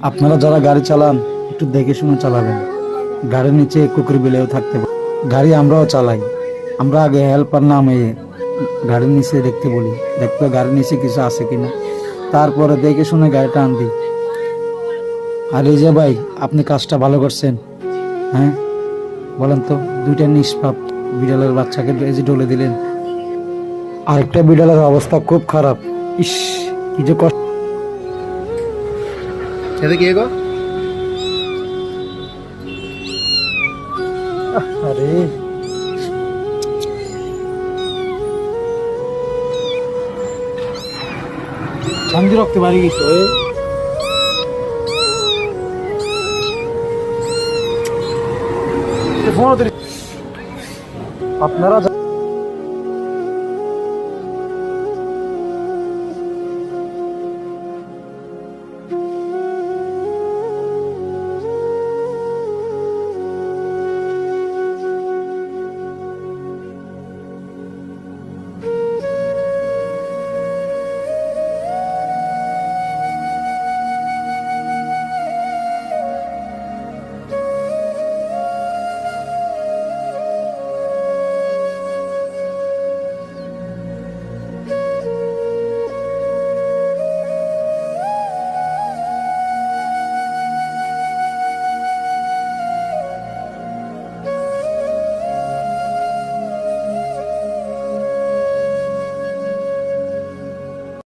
আপনারা যারা গাড়ি চালান একটু দেখে শুনে চালাবেন। গাড়ির নিচে কুকুর বিলেও থাকতে পারে। গাড়ি আমরাও চালাই, আমরা আগে হেল্পার নামে গাড়ির নিচে দেখতে বলি, দেখতে গাড়ির নিচে কিছু আছে কিনা, তারপরে দেখে শুনে গাড়িটা আনবি। আর এই যে ভাই, আপনি কাজটা ভালো করছেন। হ্যাঁ বলেন তো, দুইটা নিষ্পাপ বিড়ালের বাচ্চাকে এই যে ডলে দিলেন, আরেকটা বিড়ালের অবস্থা খুব খারাপ। ইস, কি যে কষ্ট। খেতে গিয়ে গো আরে চান্দি রক্তে বাড়ি গেছে। আপনারা